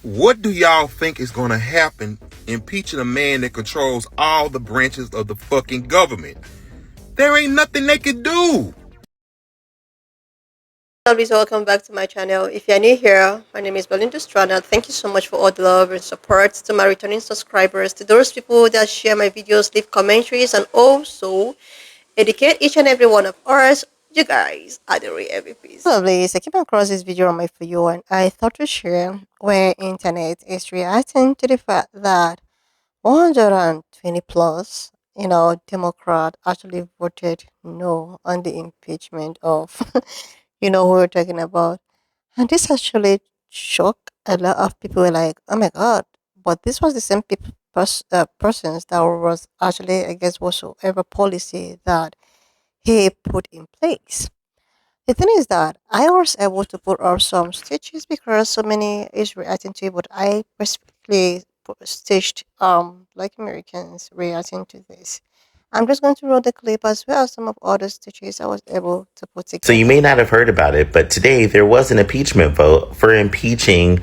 What do y'all think is going to happen impeaching a man that controls all the branches of the fucking government? There ain't nothing they can do. Please welcome back to my channel. If you're new here, my name is Belinda Strana. Thank you so much for all the love and support. To my returning subscribers, to those people that share my videos, leave commentaries, and also educate each and every one of us. You guys are the real MVPs. Lovely. So I came across this video on my For You, and I thought to share where internet is reacting to the fact that 120 plus, Democrat actually voted no on the impeachment of, who we're talking about. And this actually shocked a lot of people. Were like, oh my God, but this was the same persons that was actually against whatsoever policy that he put in place. The thing is that I was able to put up some stitches because so many is reacting to it, but I specifically stitched like Americans reacting to this. I'm just going to roll the clip as well as some of other stitches I was able to put together. So you may not have heard about it, but today there was an impeachment vote for impeaching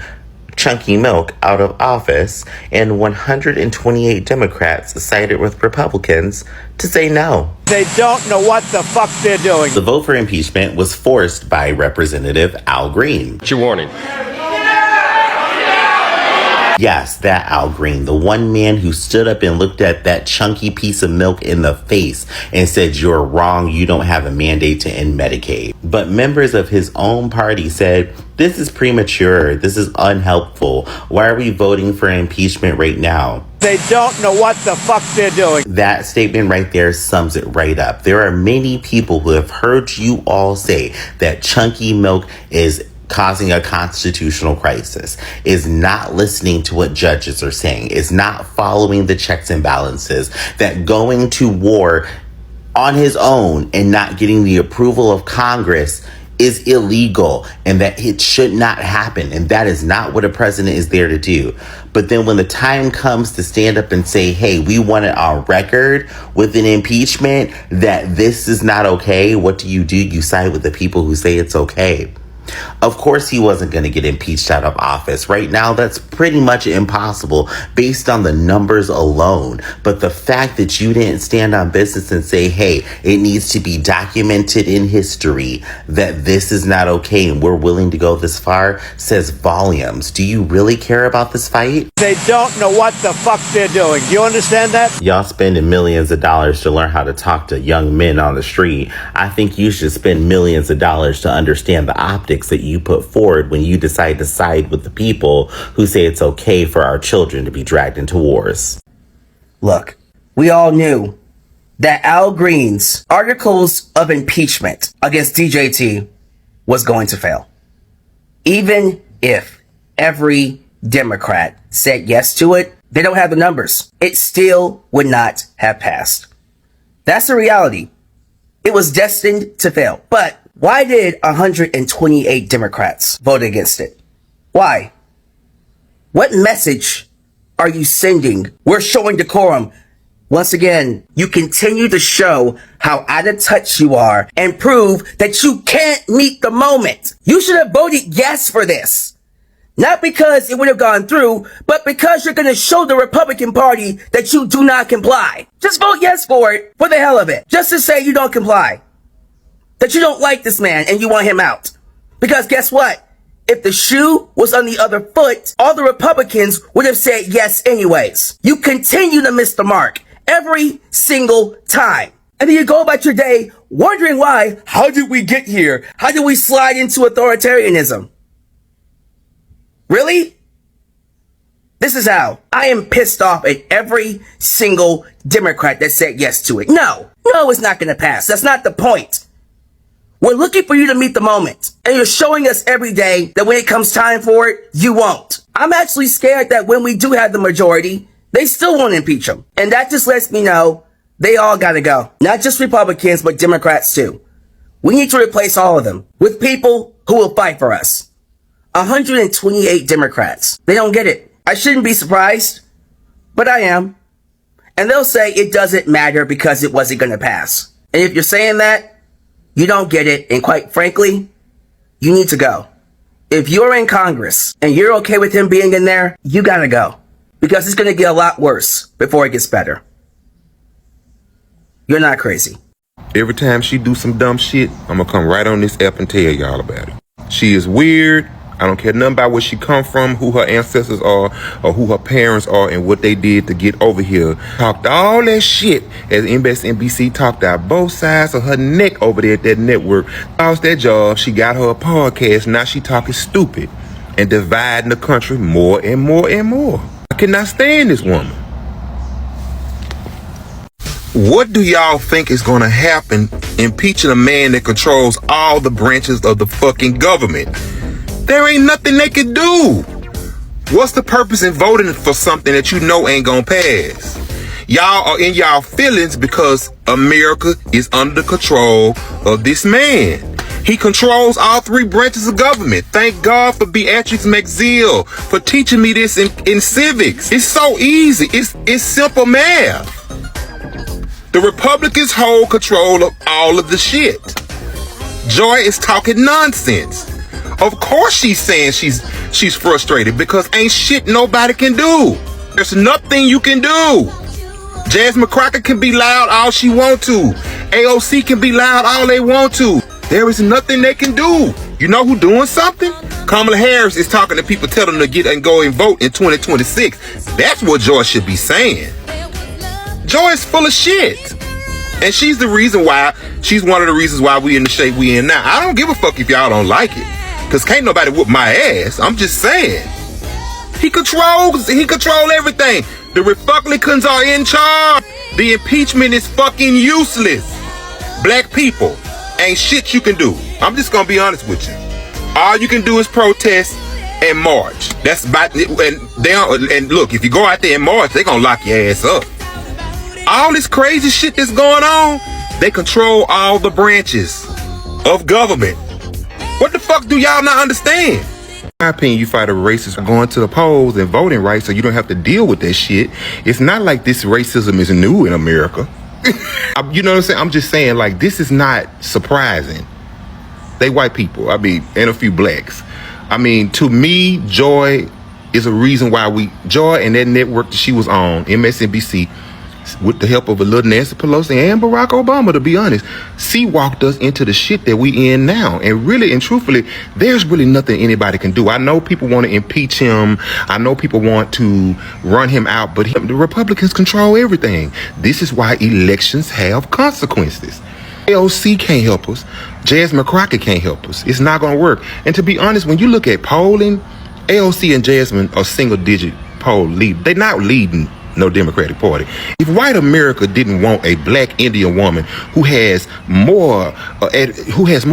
Chunky Milk out of office, and 128 Democrats sided with Republicans to say no. They don't know what the fuck they're doing. The vote for impeachment was forced by Representative Al Green. What's your warning? Yes, that Al Green, the one man who stood up and looked at that chunky piece of milk in the face and said, "You're wrong, you don't have a mandate to end Medicaid." But members of his own party said, "This is premature, this is unhelpful. Why are we voting for impeachment right now?" They don't know what the fuck they're doing. That statement right there sums it right up. There are many people who have heard you all say that Chunky Milk is causing a constitutional crisis, is not listening to what judges are saying, is not following the checks and balances, that going to war on his own and not getting the approval of Congress is illegal and that it should not happen. And that is not what a president is there to do. But then when the time comes to stand up and say, hey, we want it on record with an impeachment that this is not okay, what do? You side with the people who say it's okay. Of course he wasn't going to get impeached out of office. Right now, that's pretty much impossible based on the numbers alone. But the fact that you didn't stand on business and say, hey, it needs to be documented in history that this is not okay and we're willing to go this far says volumes. Do you really care about this fight? They don't know what the fuck they're doing. Do you understand that? Y'all spending millions of dollars to learn how to talk to young men on the street. I think you should spend millions of dollars to understand the optics that you put forward when you decide to side with the people who say it's okay for our children to be dragged into wars. Look, we all knew that Al Green's articles of impeachment against DJT was going to fail. Even if every Democrat said yes to it, they don't have the numbers. It still would not have passed. That's the reality. It was destined to fail. But why did 128 Democrats vote against it? Why? What message are you sending? We're showing decorum. Once again, you continue to show how out of touch you are and prove that you can't meet the moment. You should have voted yes for this. Not because it would have gone through, but because you're going to show the Republican Party that you do not comply. Just vote yes for it for the hell of it. Just to say you don't comply. That you don't like this man and you want him out. Because guess what? If the shoe was on the other foot, all the Republicans would have said yes anyways. You continue to miss the mark every single time. And then you go about your day wondering why. How did we get here? How did we slide into authoritarianism? Really? This is how. I am pissed off at every single Democrat that said yes to it. No, it's not going to pass. That's not the point. We're looking for you to meet the moment. And you're showing us every day that when it comes time for it, you won't. I'm actually scared that when we do have the majority, they still won't impeach him. And that just lets me know they all gotta go. Not just Republicans, but Democrats too. We need to replace all of them with people who will fight for us. 128 Democrats. They don't get it. I shouldn't be surprised, but I am. And they'll say it doesn't matter because it wasn't gonna pass. And if you're saying that, you don't get it, and quite frankly, you need to go. If you're in Congress and you're okay with him being in there, you gotta go. Because it's gonna get a lot worse before it gets better. You're not crazy. Every time she do some dumb shit, I'm gonna come right on this app and tell y'all about it. She is weird. I don't care nothing about where she come from, who her ancestors are, or who her parents are, and what they did to get over here. Talked all that shit as MSNBC talked out both sides of her neck over there at that network. Lost that job. She got her a podcast. Now she talking stupid and dividing the country more and more and more. I cannot stand this woman. What do y'all think is gonna happen impeaching a man that controls all the branches of the fucking government? There ain't nothing they can do. What's the purpose in voting for something that you know ain't gonna pass? Y'all are in y'all feelings because America is under the control of this man. He controls all three branches of government. Thank God for Beatrix McZeal for teaching me this in civics. It's so easy. It's simple math. The Republicans hold control of all of the shit. Joy is talking nonsense. Of course she's saying she's frustrated because ain't shit nobody can do. There's nothing you can do. Jasmine Crockett can be loud all she want to. AOC can be loud all they want to. There is nothing they can do. You know who doing something? Kamala Harris is talking to people, telling them to get and go and vote in 2026. That's what Joy should be saying. Joy is full of shit. And she's the reason why, she's one of the reasons why we in the shape we in now. I don't give a fuck if y'all don't like it. Cause can't nobody whoop my ass. I'm just saying. He controls everything. The Republicans are in charge. The impeachment is fucking useless. Black people, ain't shit you can do. I'm just gonna be honest with you. All you can do is protest and march. That's about it. And look, if you go out there and march, they gonna lock your ass up. All this crazy shit that's going on, they control all the branches of government. What the fuck do y'all not understand? In my opinion, you fight a racist for going to the polls and voting rights so you don't have to deal with that shit. It's not like this racism is new in America. You know what I'm saying? I'm just saying, like, this is not surprising. They white people, I mean, and a few blacks. I mean, to me, Joy is a reason why Joy and that network that she was on, MSNBC, with the help of a little Nancy Pelosi and Barack Obama, to be honest, she walked us into the shit that we in now. And really and truthfully, there's really nothing anybody can do. I know people want to impeach him. I know people want to run him out, but the Republicans control everything. This is why elections have consequences. AOC can't help us. Jasmine Crockett can't help us. It's not going to work. And to be honest, when you look at polling, AOC and Jasmine are single-digit poll lead. They're not leading no Democratic Party. If white America didn't want a black Indian woman who has more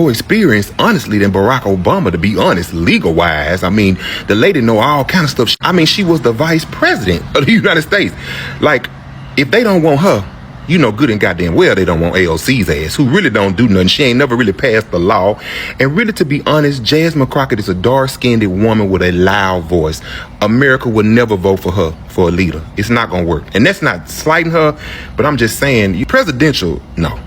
experience, honestly, than Barack Obama, to be honest, legal wise, I mean, the lady know all kind of stuff. I mean, she was the vice president of the United States. Like, if they don't want her, you know good and goddamn well they don't want AOC's ass, who really don't do nothing. She ain't never really passed the law. And really, to be honest, Jasmine Crockett is a dark-skinned woman with a loud voice. America would never vote for her for a leader. It's not gonna work. And that's not slighting her, but I'm just saying, presidential, no.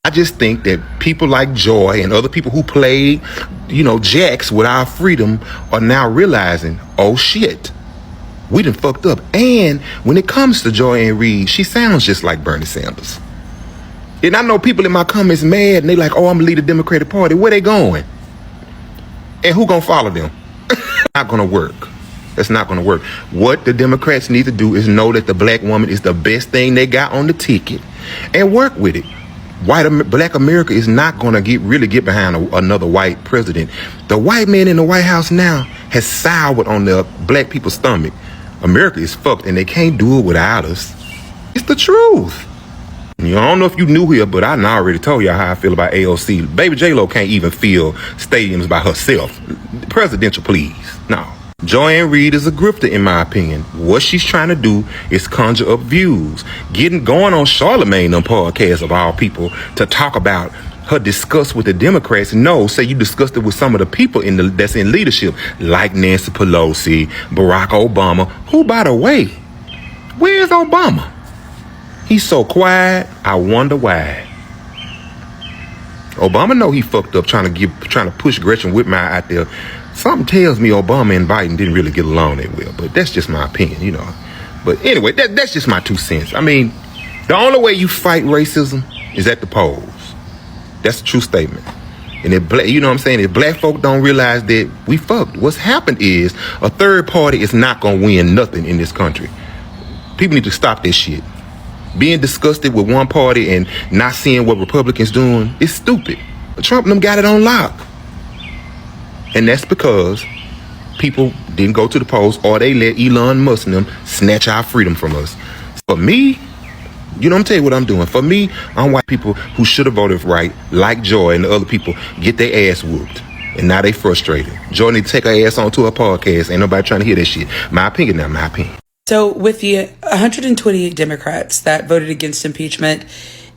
I just think that people like Joy and other people who played, jacks with our freedom are now realizing, oh shit, we done fucked up. And when it comes to Joy-Ann Reid, she sounds just like Bernie Sanders. And I know people in my comments mad and they like, oh, I'm gonna lead the Democratic Party. Where they going? And who gonna follow them? Not gonna work. That's not gonna work. What the Democrats need to do is know that the black woman is the best thing they got on the ticket and work with it. Black America is not gonna really get behind another white president. The white man in the White House now has soured on the black people's stomach. America is fucked and they can't do it without us. It's the truth. I don't know if you knew here, but I done already told y'all how I feel about AOC. Baby J-Lo can't even fill stadiums by herself. Presidential, please. No. Joy-Ann Reid is a grifter, in my opinion. What she's trying to do is conjure up views. Going on Charlemagne on podcasts of all people to talk about her disgust with the Democrats. No, say you discussed it with some of the people that's in leadership, like Nancy Pelosi, Barack Obama, who, by the way, where's Obama? He's so quiet, I wonder why. Obama know he fucked up trying to push Gretchen Whitmer out there. Something tells me Obama and Biden didn't really get along that well, but that's just my opinion, you know. But anyway, that's just my 2 cents. I mean, the only way you fight racism is at the polls. That's a true statement. And you know what I'm saying? If black folk don't realize that we fucked, what's happened is a third party is not gonna win nothing in this country. People need to stop this shit. Being disgusted with one party and not seeing what Republicans doing is stupid. But Trump and them got it on lock. And that's because people didn't go to the polls, or they let Elon Musk and them snatch our freedom from us. For me, you know, I'm telling you what I'm doing. For me, I'm white people who should have voted right, like Joy and the other people, get their ass whooped. And now they frustrated. Joy need to take her ass onto her podcast. Ain't nobody trying to hear that shit. My opinion now, my opinion. So with the 128 Democrats that voted against impeachment,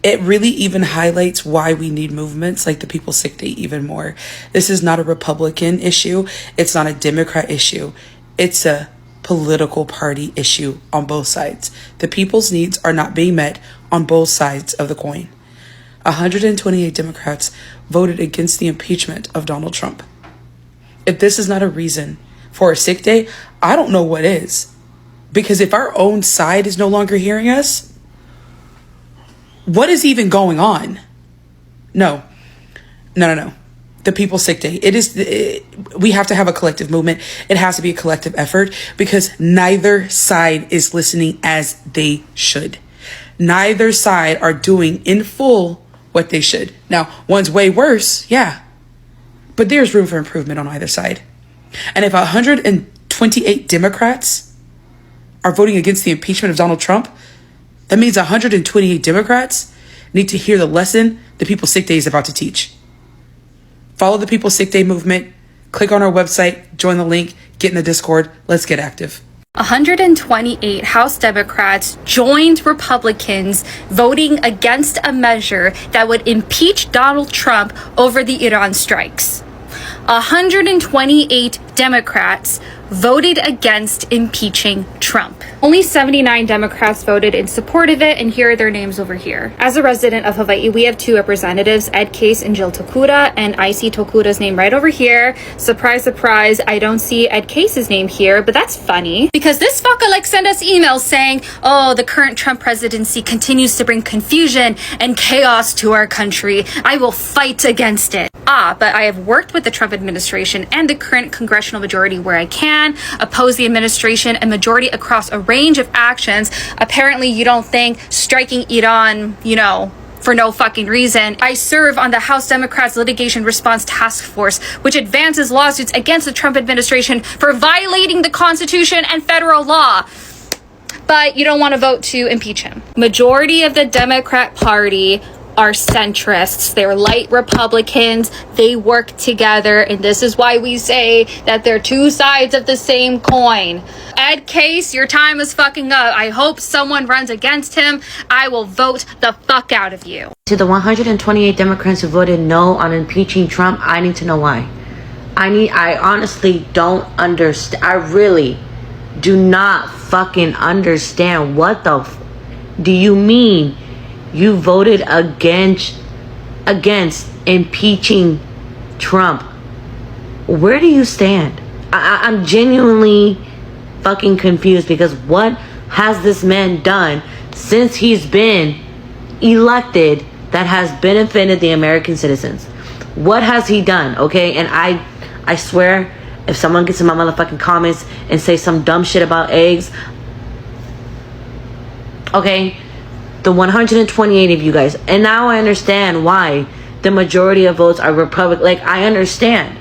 it really even highlights why we need movements like the People's Sick Day even more. This is not a Republican issue. It's not a Democrat issue. It's a political party issue on both sides. The people's needs are not being met on both sides of the coin. 128 Democrats voted against the impeachment of Donald Trump. If this is not a reason for a sick day, I don't know what is. Because if our own side is no longer hearing us, what is even going on? No. The People's Sick Day. We have to have a collective movement. It has to be a collective effort because neither side is listening as they should. Neither side are doing in full what they should. Now, one's way worse, yeah. But there's room for improvement on either side. And if 128 Democrats are voting against the impeachment of Donald Trump, that means 128 Democrats need to hear the lesson the People's Sick Day is about to teach. Follow the People's Sick Day movement. Click on our website, join the link, get in the Discord. Let's get active. 128 House Democrats joined Republicans voting against a measure that would impeach Donald Trump over the Iran strikes. 128 Democrats voted against impeaching Trump. Only 79 Democrats voted in support of it, and here are their names over here. As a resident of Hawaii, we have 2 representatives, Ed Case and Jill Tokuda, and I see Tokuda's name right over here. Surprise, surprise, I don't see Ed Case's name here, but that's funny because this fucker like sent us emails saying, oh, the current Trump presidency continues to bring confusion and chaos to our country. I will fight against it. But I have worked with the Trump administration and the current congressional majority where I can oppose the administration and majority across a range of actions. Apparently you don't think striking Iran, for no fucking reason. I serve on the House Democrats Litigation Response Task Force, which advances lawsuits against the Trump administration for violating the Constitution and federal law. But you don't want to vote to impeach him. Majority of the Democrat Party are centrists. They're light Republicans. They work together. And this is why we say that they're 2 sides of the same coin. Ed Case, your time is fucking up. I hope someone runs against him. I will vote the fuck out of you. To the 128 Democrats who voted no on impeaching Trump, I need to know why. I honestly don't understand. I really do not fucking understand. What the do you mean? You voted against impeaching Trump. Where do you stand? I'm genuinely fucking confused because what has this man done since he's been elected that has benefited the American citizens? What has he done? Okay, and I swear, if someone gets in my motherfucking comments and say some dumb shit about eggs, okay, the 128 of you guys, and now I understand why the majority of votes are Republican. Like, I understand,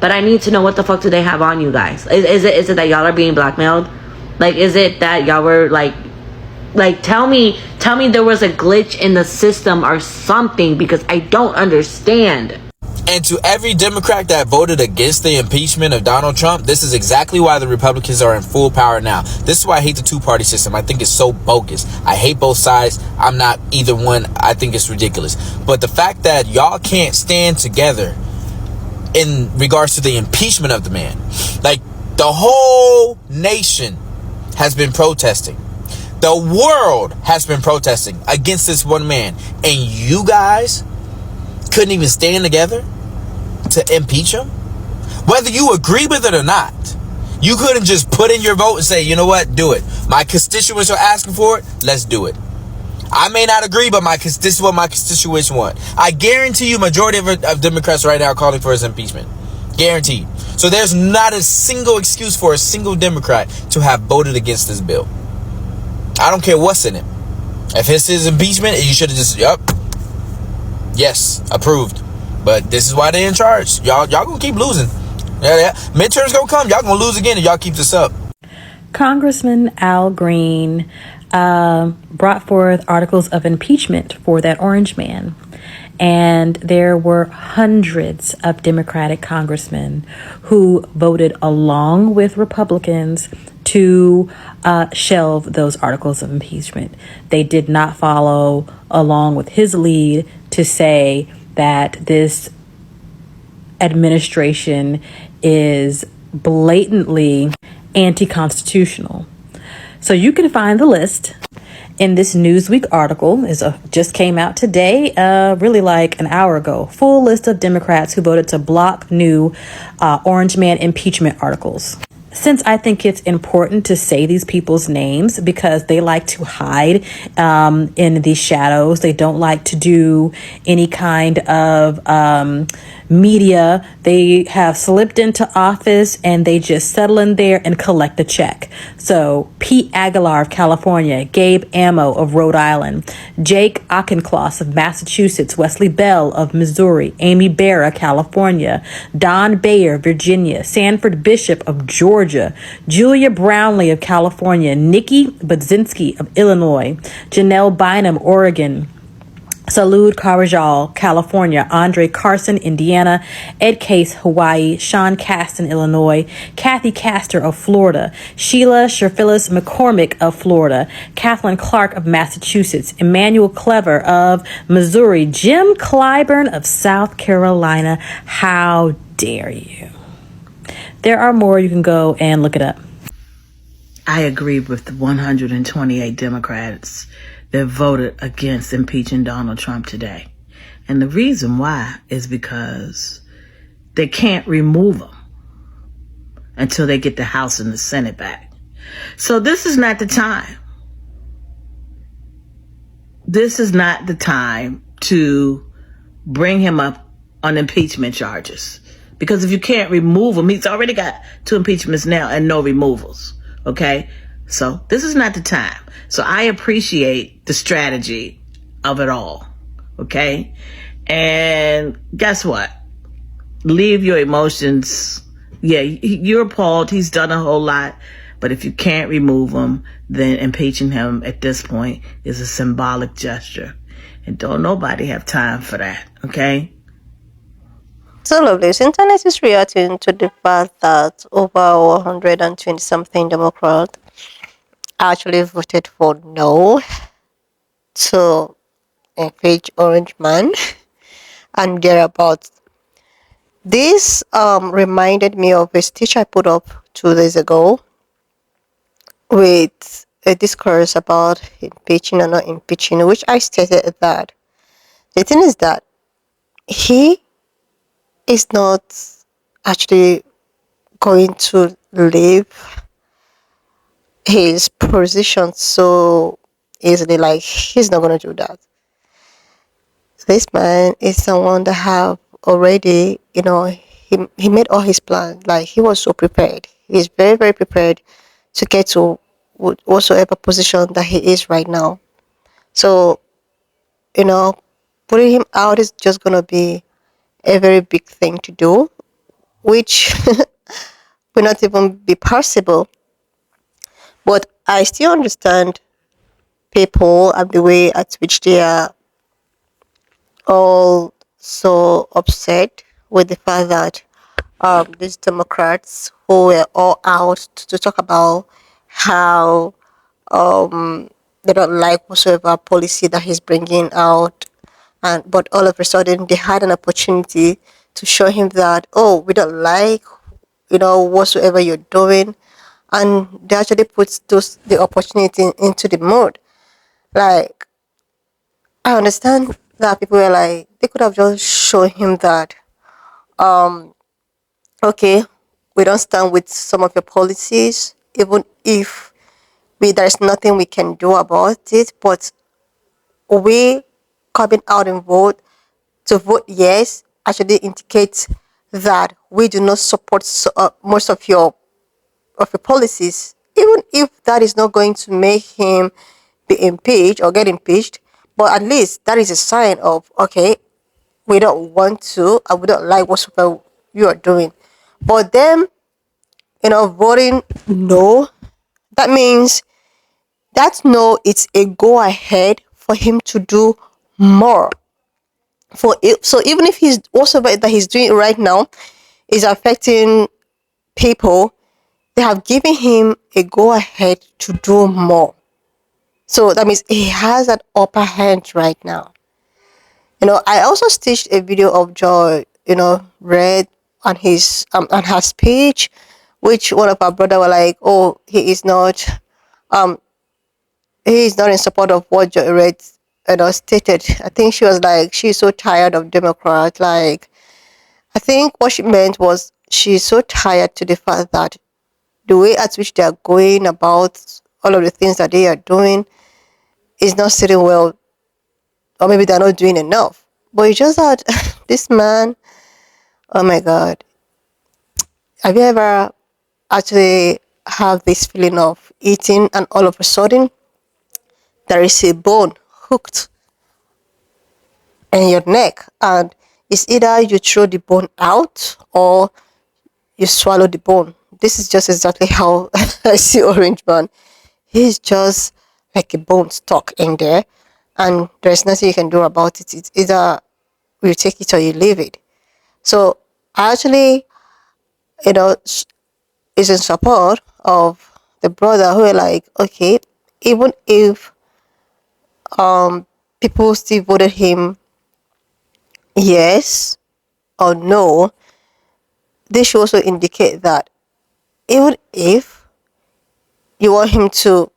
but I need to know what the fuck do they have on you guys? Is it that y'all are being blackmailed? Like, is it that y'all were like tell me there was a glitch in the system or something, because I don't understand. And to every Democrat that voted against the impeachment of Donald Trump, this is exactly why the Republicans are in full power now. This is why I hate the 2-party system. I think it's so bogus. I hate both sides. I'm not either one. I think it's ridiculous. But the fact that y'all can't stand together in regards to the impeachment of the man, like, the whole nation has been protesting. The world has been protesting against this one man. And you guys couldn't even stand together to impeach him? Whether you agree with it or not, you couldn't just put in your vote and say, you know what, do it. My constituents are asking for it, let's do it. I may not agree, but this is what my constituents want. I guarantee you majority of Democrats right now are calling for his impeachment. Guaranteed. So there's not a single excuse for a single Democrat to have voted against this bill. I don't care what's in it. If it's his impeachment, you should have just, yes, approved. But this is why they're in charge. Y'all gonna keep losing. Yeah. Midterms gonna come. Y'all gonna lose again if y'all keep this up. Congressman Al Green brought forth articles of impeachment for that orange man. And there were hundreds of Democratic congressmen who voted along with Republicans to shelve those articles of impeachment. They did not follow along with his lead to say that this administration is blatantly anti-constitutional. So you can find the list in this Newsweek article. Just came out today, really like an hour ago. Full list of Democrats who voted to block new Orange Man impeachment articles. Since I think it's important to say these people's names because they like to hide in the shadows. They don't like to do any kind of media. They have slipped into office and they just settle in there and collect a check. So Pete Aguilar of California, Gabe Amo of Rhode Island, Jake Auchincloss of Massachusetts, Wesley Bell of Missouri, Amy Barra, California, Don Bayer, Virginia, Sanford Bishop of Georgia, Julia Brownlee of California, Nikki Budzinski of Illinois, Janelle Bynum, Oregon, Salud Carajal, California, Andre Carson, Indiana, Ed Case, Hawaii, Sean Caston, Illinois, Kathy Castor of Florida, Sheila Sherphyllis McCormick of Florida, Kathleen Clark of Massachusetts, Emmanuel Clever of Missouri, Jim Clyburn of South Carolina. How dare you? There are more. You can go and look it up. I agree with the 128 Democrats that voted against impeaching Donald Trump today. And the reason why is because they can't remove him until they get the House and the Senate back. So this is not the time. This is not the time to bring him up on impeachment charges. Because if you can't remove him, he's already got 2 impeachments now and no removals. Okay? So this is not the time. So I appreciate the strategy of it all. Okay? And guess what? Leave your emotions. Yeah, you're appalled. He's done a whole lot. But if you can't remove him, then impeaching him at this point is a symbolic gesture. And don't nobody have time for that. Okay? So lovely. The internet is reacting to the fact that over 120 something Democrats actually voted for no to impeach Orange Man and thereabouts. This reminded me of a speech I put up 2 days ago with a discourse about impeaching or not impeaching, which I stated that the thing is that he is not actually going to leave his position so easily. Like, he's not going to do that. This man is someone that have already, he made all his plans. Like, he was so prepared. He's very, very prepared to get to whatsoever position that he is right now. So, putting him out is just going to be a very big thing to do, which will not even be possible. But I still understand people and the way at which they are all so upset with the fact that these Democrats who were all out to talk about how they don't like whatsoever policy that he's bringing out, but all of a sudden they had an opportunity to show him that, oh, we don't like whatsoever you're doing, and they actually put the opportunity into the mood. Like, I understand that people were like, they could have just shown him that, okay, we don't stand with some of your policies, even if there's nothing we can do about it, but we coming out and vote to vote yes actually indicates that we do not support most of your policies, even if that is not going to make him be impeached or get impeached. But at least that is a sign of, okay, we don't want to, I would not like what you are doing. But then, voting no, that means that no, it's a go ahead for him to do more. So even if he's whatever that he's doing right now is affecting people, they have given him a go ahead to do more. So that means he has an upper hand right now. I also stitched a video of Joy, read on her speech, which one of our brother were like, oh, he is not in support of what Joy read, stated. I think she was like, she's so tired of Democrats. Like, I think what she meant was she's so tired to the fact that the way at which they are going about all of the things that they are doing is not sitting well, or maybe they're not doing enough. But it's just that this man, oh my God, have you ever actually have this feeling of eating and all of a sudden there is a bone hooked in your neck, and it's either you throw the bone out or you swallow the bone. This is just exactly how I see Orange Man. He's just like a bone stuck in there, and there's nothing you can do about it. It's either you take it or you leave it. So I actually, is in support of the brother who are like, okay, even if people still voted him yes or no, this should also indicate that even if you want him to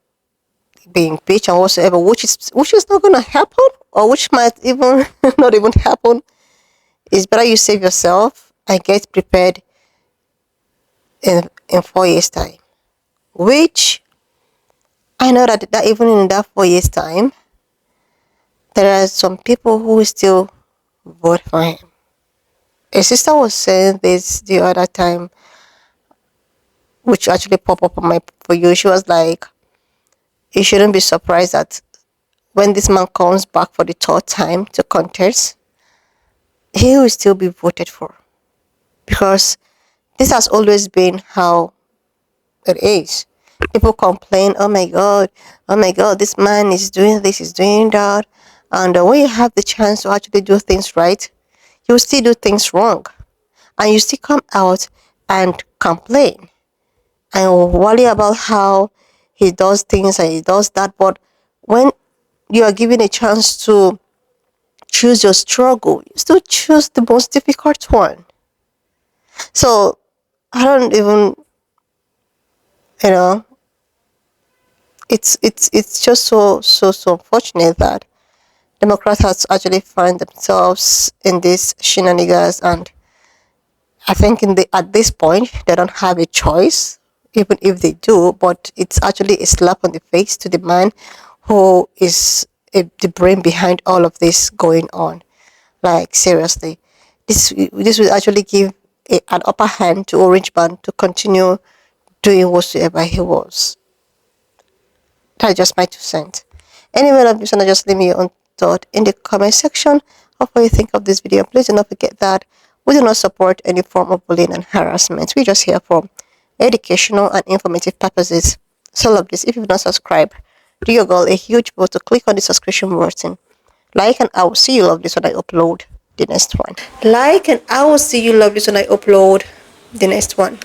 be impeached and whatsoever, which is not going to happen, or which might even not even happen, it's better you save yourself and get prepared in 4 years time. Which I know that even in that 4 years time, there are some people who will still vote for him. A sister was saying this the other time, which actually popped up on my For You. She was like, you shouldn't be surprised that when this man comes back for the third time to contest, he will still be voted for. Because this has always been how it is. People complain, oh my God, this man is doing this, is doing that. And when you have the chance to actually do things right, you still do things wrong. And you still come out and complain and worry about how he does things and he does that. But when you are given a chance to choose your struggle, you still choose the most difficult one. So I don't even, it's just so unfortunate that Democrats has actually find themselves in these shenanigans, and I think at this point they don't have a choice, even if they do. But it's actually a slap on the face to the man who is the brain behind all of this going on. Like, seriously, this will actually give an upper hand to Orange Man to continue doing whatsoever he was. That's just my 2 cents. Anyway, love this, and just leave me your own thought in the comment section of what you think of this video. Please do not forget that we do not support any form of bullying and harassment. We're just here for educational and informative purposes. So love this. If you've not subscribed, do your girl a huge vote to click on the subscription button. Like, and I will see you love this when I upload the next one. Like, and I will see you love this when I upload the next one.